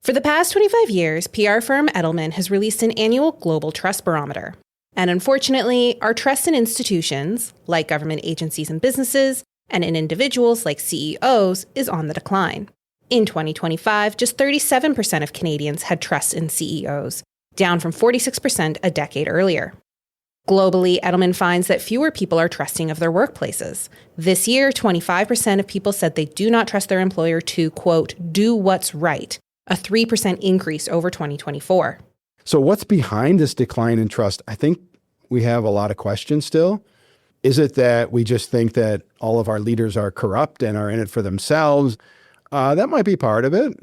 For the past 25 years, PR firm Edelman has released an annual global trust barometer. And unfortunately, our trust in institutions, like government agencies and businesses, and in individuals like CEOs, is on the decline. In 2025, just 37% of Canadians had trust in CEOs, down from 46% a decade earlier. Globally, Edelman finds that fewer people are trusting of their workplaces. This year, 25% of people said they do not trust their employer to, quote, do what's right, a 3% increase over 2024. So what's behind this decline in trust? I think we have a lot of questions still. Is it that we just think that all of our leaders are corrupt and are in it for themselves? That might be part of it.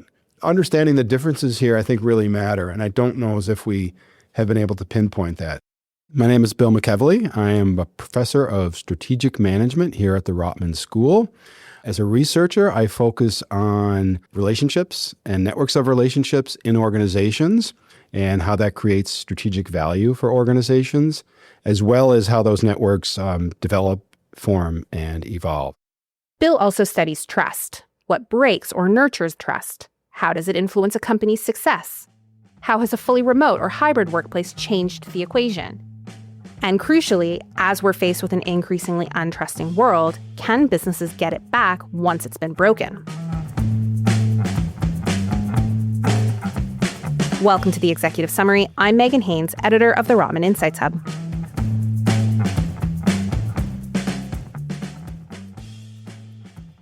Understanding the differences here, I think, really matter. And I don't know as if we have been able to pinpoint that. My name is Bill McEvily. I am a professor of strategic management here at the Rotman School. As a researcher, I focus on relationships and networks of relationships in organizations and how that creates strategic value for organizations, as well as how those networks develop, form, and evolve. Bill also studies trust. What breaks or nurtures trust? How does it influence a company's success? How has a fully remote or hybrid workplace changed the equation? And crucially, as we're faced with an increasingly untrusting world, can businesses get it back once it's been broken? Welcome to the Executive Summary. I'm Megan Haynes, editor of the Rotman Insights Hub.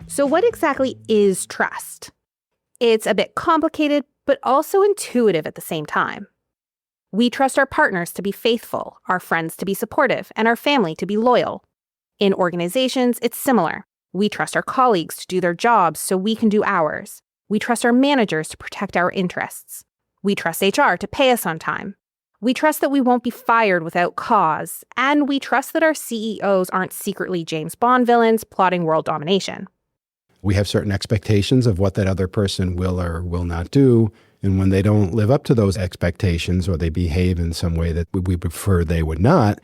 So what exactly is trust? It's a bit complicated, but also intuitive at the same time. We trust our partners to be faithful, our friends to be supportive, and our family to be loyal. In organizations, it's similar. We trust our colleagues to do their jobs so we can do ours. We trust our managers to protect our interests. We trust HR to pay us on time. We trust that we won't be fired without cause. And we trust that our CEOs aren't secretly James Bond villains plotting world domination. We have certain expectations of what that other person will or will not do. And when they don't live up to those expectations or they behave in some way that we prefer they would not,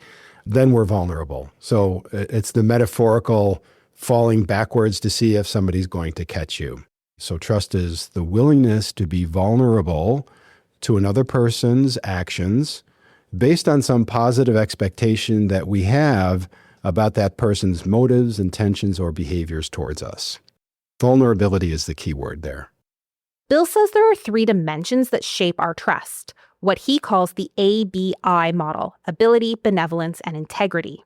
then we're vulnerable. So it's the metaphorical falling backwards to see if somebody's going to catch you. So trust is the willingness to be vulnerable to another person's actions based on some positive expectation that we have about that person's motives, intentions, or behaviors towards us. Vulnerability is the key word there. Bill says there are 3 dimensions that shape our trust, what he calls the ABI model: ability, benevolence, and integrity.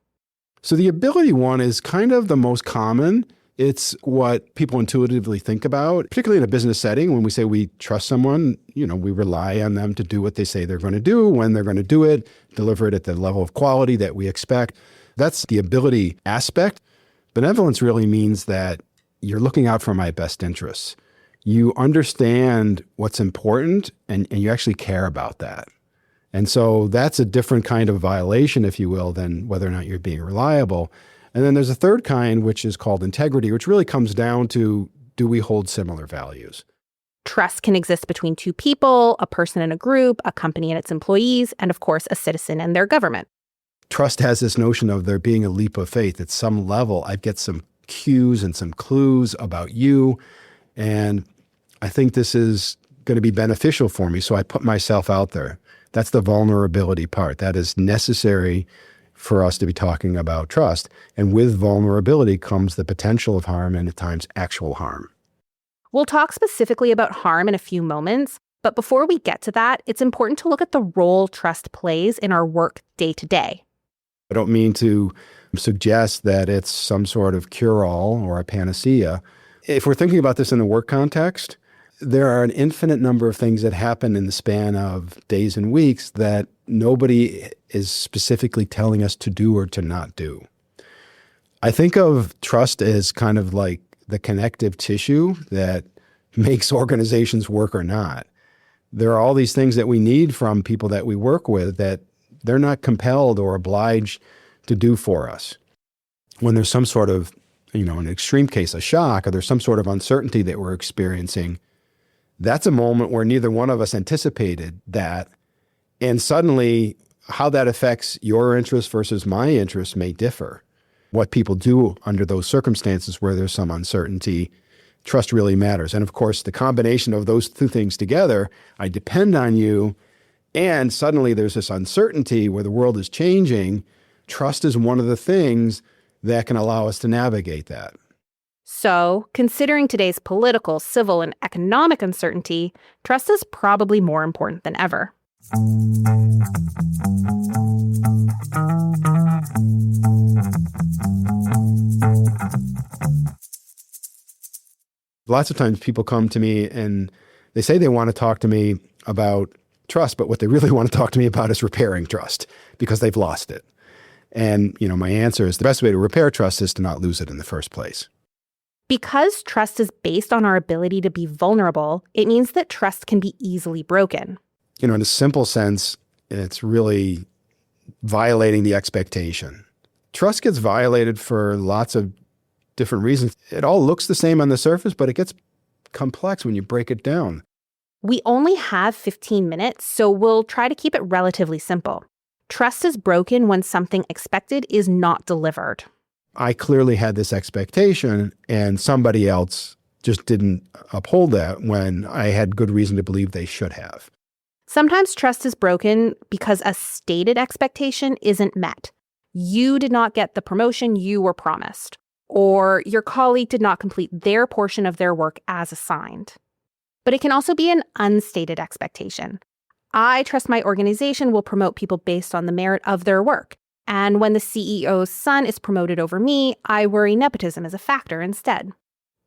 So the ability one is kind of the most common. It's what people intuitively think about, particularly in a business setting. When we say we trust someone, we rely on them to do what they say they're going to do, when they're going to do it, deliver it at the level of quality that we expect. That's the ability aspect. Benevolence really means that you're looking out for my best interests. You understand what's important and you actually care about that. And so that's a different kind of violation, if you will, than whether or not you're being reliable. And then there's a third kind, which is called integrity, which really comes down to, do we hold similar values? Trust can exist between 2 people, a person and a group, a company and its employees, and of course, a citizen and their government. Trust has this notion of there being a leap of faith. At some level, I get some cues and some clues about you, and I think this is going to be beneficial for me, so I put myself out there. That's the vulnerability part. That is necessary for us to be talking about trust. And with vulnerability comes the potential of harm and at times actual harm. We'll talk specifically about harm in a few moments, but before we get to that, it's important to look at the role trust plays in our work day to day. I don't mean to suggest that it's some sort of cure-all or a panacea. If we're thinking about this in the work context, there are an infinite number of things that happen in the span of days and weeks that nobody is specifically telling us to do or to not do. I think of trust as kind of like the connective tissue that makes organizations work or not. There are all these things that we need from people that we work with that they're not compelled or obliged to do for us. When there's some sort of, in an extreme case, a shock, or there's some sort of uncertainty that we're experiencing, that's a moment where neither one of us anticipated that. And suddenly, how that affects your interest versus my interest may differ. What people do under those circumstances where there's some uncertainty trust really matters. And of course, the combination of those two things together, I depend on you, and suddenly there's this uncertainty where the world is changing. Trust is one of the things that can allow us to navigate that. So, considering today's political, civil, and economic uncertainty, trust is probably more important than ever. Lots of times people come to me and they say they want to talk to me about trust, but what they really want to talk to me about is repairing trust because they've lost it. And, my answer is the best way to repair trust is to not lose it in the first place. Because trust is based on our ability to be vulnerable, it means that trust can be easily broken. In a simple sense, it's really violating the expectation. Trust gets violated for lots of different reasons. It all looks the same on the surface, but it gets complex when you break it down. We only have 15 minutes, so we'll try to keep it relatively simple. Trust is broken when something expected is not delivered. I clearly had this expectation, and somebody else just didn't uphold that when I had good reason to believe they should have. Sometimes trust is broken because a stated expectation isn't met. You did not get the promotion you were promised, or your colleague did not complete their portion of their work as assigned. But it can also be an unstated expectation. I trust my organization will promote people based on the merit of their work. And when the CEO's son is promoted over me, I worry nepotism is a factor instead.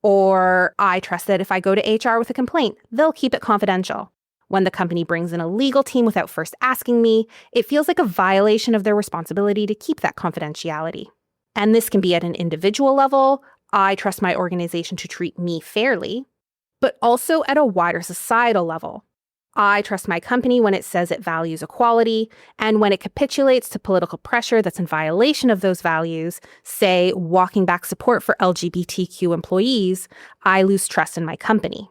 Or I trust that if I go to HR with a complaint, they'll keep it confidential. When the company brings in a legal team without first asking me, it feels like a violation of their responsibility to keep that confidentiality. And this can be at an individual level. I trust my organization to treat me fairly, but also at a wider societal level. I trust my company when it says it values equality, and when it capitulates to political pressure that's in violation of those values, say walking back support for LGBTQ employees, I lose trust in my company.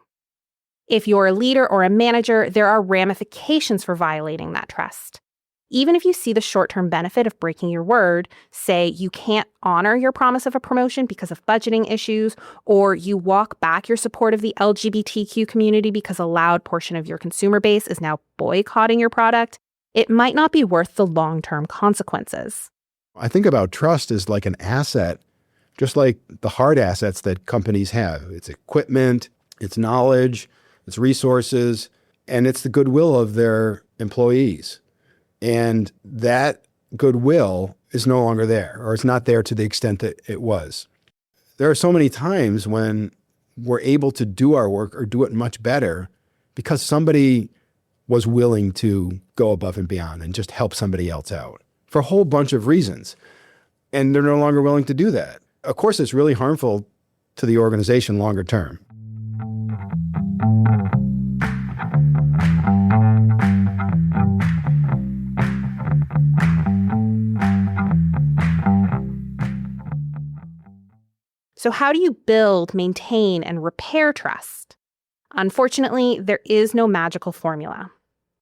If you're a leader or a manager, there are ramifications for violating that trust. Even if you see the short-term benefit of breaking your word, say you can't honor your promise of a promotion because of budgeting issues, or you walk back your support of the LGBTQ community because a loud portion of your consumer base is now boycotting your product, it might not be worth the long-term consequences. I think about trust as like an asset, just like the hard assets that companies have. It's equipment, it's knowledge, it's resources, and it's the goodwill of their employees. And that goodwill is no longer there, or it's not there to the extent that it was. There are so many times when we're able to do our work or do it much better because somebody was willing to go above and beyond and just help somebody else out for a whole bunch of reasons. And they're no longer willing to do that. Of course, it's really harmful to the organization longer term. So how do you build, maintain, and repair trust? Unfortunately, there is no magical formula.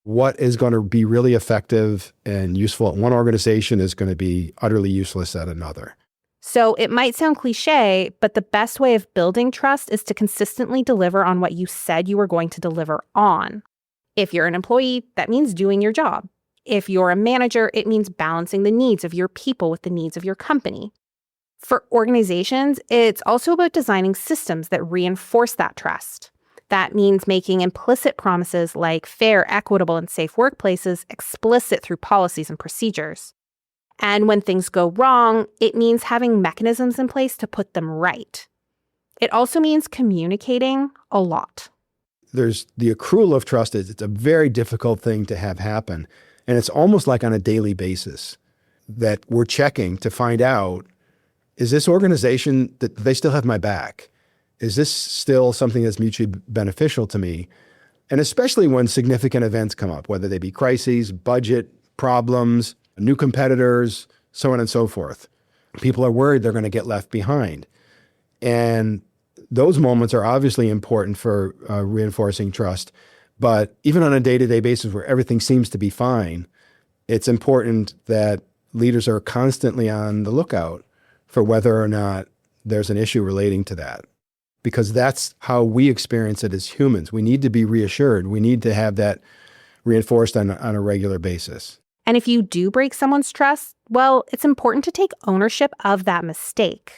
What is going to be really effective and useful at one organization is going to be utterly useless at another. So it might sound cliche, but the best way of building trust is to consistently deliver on what you said you were going to deliver on. If you're an employee, that means doing your job. If you're a manager, it means balancing the needs of your people with the needs of your company. For organizations, it's also about designing systems that reinforce that trust. That means making implicit promises like fair, equitable, and safe workplaces explicit through policies and procedures. And when things go wrong, it means having mechanisms in place to put them right. It also means communicating a lot. There's the accrual of trust. It's a very difficult thing to have happen. And it's almost like on a daily basis that we're checking to find out, is this organization, that they still have my back? Is this still something that's mutually beneficial to me? And especially when significant events come up, whether they be crises, budget problems, new competitors, so on and so forth. People are worried they're going to get left behind. And those moments are obviously important for reinforcing trust. But even on a day-to-day basis where everything seems to be fine, it's important that leaders are constantly on the lookout for whether or not there's an issue relating to that. because that's how we experience it as humans. We need to be reassured. We need to have that reinforced on a regular basis. And if you do break someone's trust, well, it's important to take ownership of that mistake.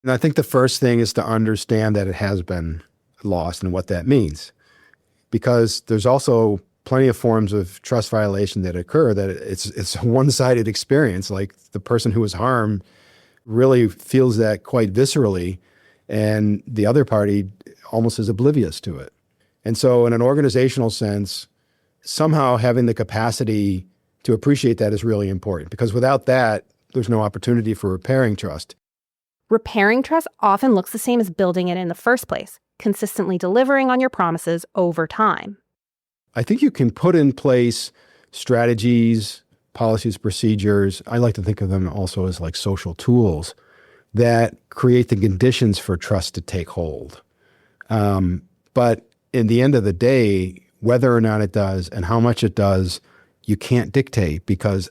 And I think the first thing is to understand that it has been lost and what that means. Because there's also plenty of forms of trust violation that occur that it's a one-sided experience. Like the person who was harmed really feels that quite viscerally, and the other party almost is oblivious to it. And so in an organizational sense, somehow having the capacity to appreciate that is really important, because without that, there's no opportunity for repairing trust. Repairing trust often looks the same as building it in the first place, consistently delivering on your promises over time. I think you can put in place strategies, policies, procedures. I like to think of them also as like social tools that create the conditions for trust to take hold. But in the end of the day, whether or not it does and how much it does, you can't dictate, because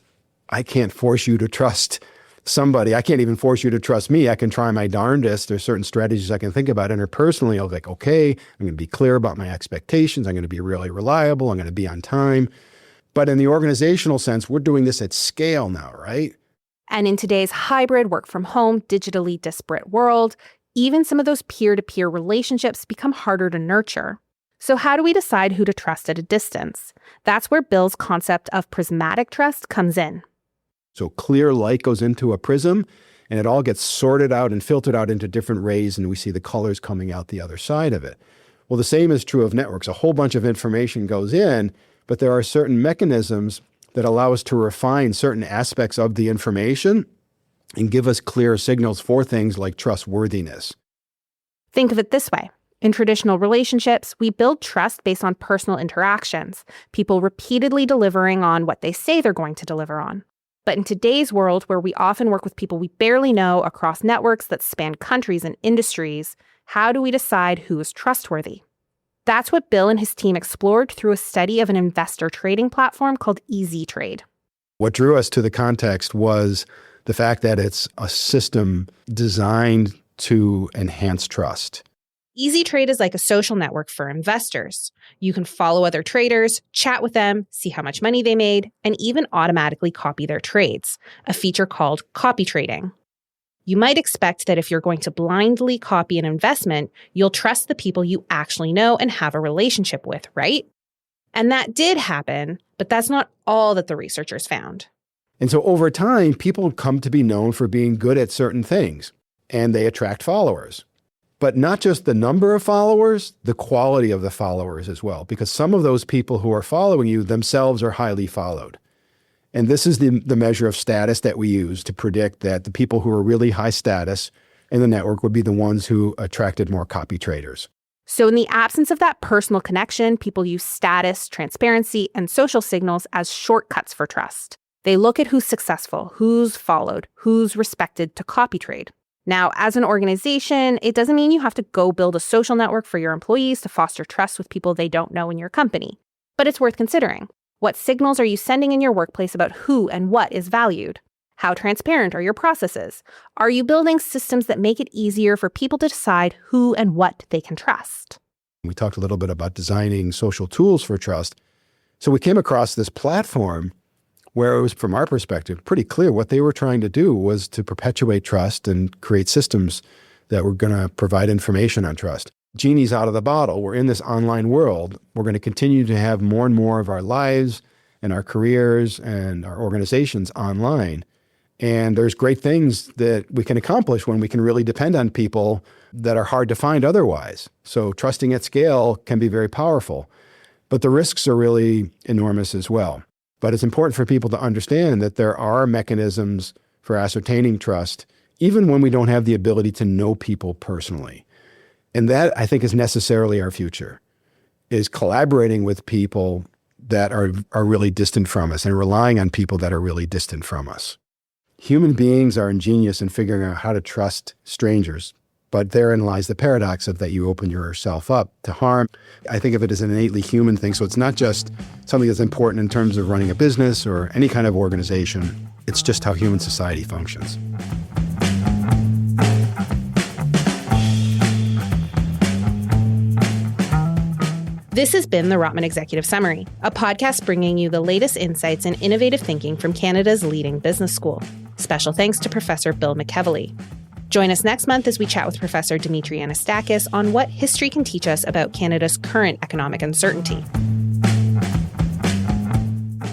I can't force you to trust somebody. I can't even force you to trust me. I can try my darndest. There's certain strategies I can think about interpersonally. I'll be like, okay, I'm going to be clear about my expectations. I'm going to be really reliable. I'm going to be on time. But in the organizational sense, we're doing this at scale now, right? And in today's hybrid work from home, digitally disparate world, even some of those peer-to-peer relationships become harder to nurture. So how do we decide who to trust at a distance? That's where Bill's concept of prismatic trust comes in. So clear light goes into a prism, and it all gets sorted out and filtered out into different rays, and we see the colors coming out the other side of it. Well, the same is true of networks. A whole bunch of information goes in, but there are certain mechanisms that allow us to refine certain aspects of the information and give us clear signals for things like trustworthiness. Think of it this way. In traditional relationships, we build trust based on personal interactions, people repeatedly delivering on what they say they're going to deliver on. But in today's world, where we often work with people we barely know across networks that span countries and industries, how do we decide who is trustworthy? That's what Bill and his team explored through a study of an investor trading platform called EasyTrade. What drew us to the context was the fact that it's a system designed to enhance trust. EasyTrade is like a social network for investors. You can follow other traders, chat with them, see how much money they made, and even automatically copy their trades, a feature called copy trading. You might expect that if you're going to blindly copy an investment, you'll trust the people you actually know and have a relationship with, right? And that did happen, but that's not all that the researchers found. And so over time, people come to be known for being good at certain things, and they attract followers. But not just the number of followers, the quality of the followers as well, because some of those people who are following you themselves are highly followed. And this is the measure of status that we use to predict that the people who are really high status in the network would be the ones who attracted more copy traders. So in the absence of that personal connection, people use status, transparency, and social signals as shortcuts for trust. They look at who's successful, who's followed, who's respected to copy trade. Now, as an organization, it doesn't mean you have to go build a social network for your employees to foster trust with people they don't know in your company. But it's worth considering. What signals are you sending in your workplace about who and what is valued? How transparent are your processes? Are you building systems that make it easier for people to decide who and what they can trust? We talked a little bit about designing social tools for trust. So we came across this platform where it was, from our perspective, pretty clear what they were trying to do was to perpetuate trust and create systems that were going to provide information on trust. Genie's out of the bottle. We're in this online world. We're going to continue to have more and more of our lives and our careers and our organizations online. And there's great things that we can accomplish when we can really depend on people that are hard to find otherwise. So trusting at scale can be very powerful, but the risks are really enormous as well. But it's important for people to understand that there are mechanisms for ascertaining trust, even when we don't have the ability to know people personally. And that, I think, is necessarily our future, is collaborating with people that are really distant from us and relying on people that are really distant from us. Human beings are ingenious in figuring out how to trust strangers, but therein lies the paradox of that you open yourself up to harm. I think of it as an innately human thing, so it's not just something that's important in terms of running a business or any kind of organization. It's just how human society functions. This has been the Rotman Executive Summary, a podcast bringing you the latest insights and innovative thinking from Canada's leading business school. Special thanks to Professor Bill McEvily. Join us next month as we chat with Professor Dimitri Anastakis on what history can teach us about Canada's current economic uncertainty.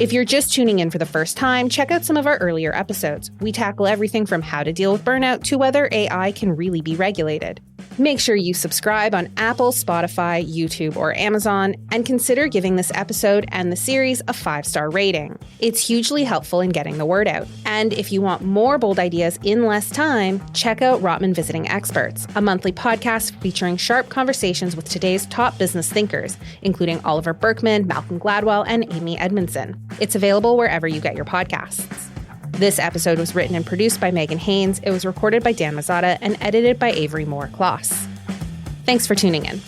If you're just tuning in for the first time, check out some of our earlier episodes. We tackle everything from how to deal with burnout to whether AI can really be regulated. Make sure you subscribe on Apple, Spotify, YouTube, or Amazon, and consider giving this episode and the series a 5-star rating. It's hugely helpful in getting the word out. And if you want more bold ideas in less time, check out Rotman Visiting Experts, a monthly podcast featuring sharp conversations with today's top business thinkers, including Oliver Burkeman, Malcolm Gladwell, and Amy Edmondson. It's available wherever you get your podcasts. This episode was written and produced by Megan Haynes. It was recorded by Dan Mazzata and edited by Avery Moore-Kloss. Thanks for tuning in.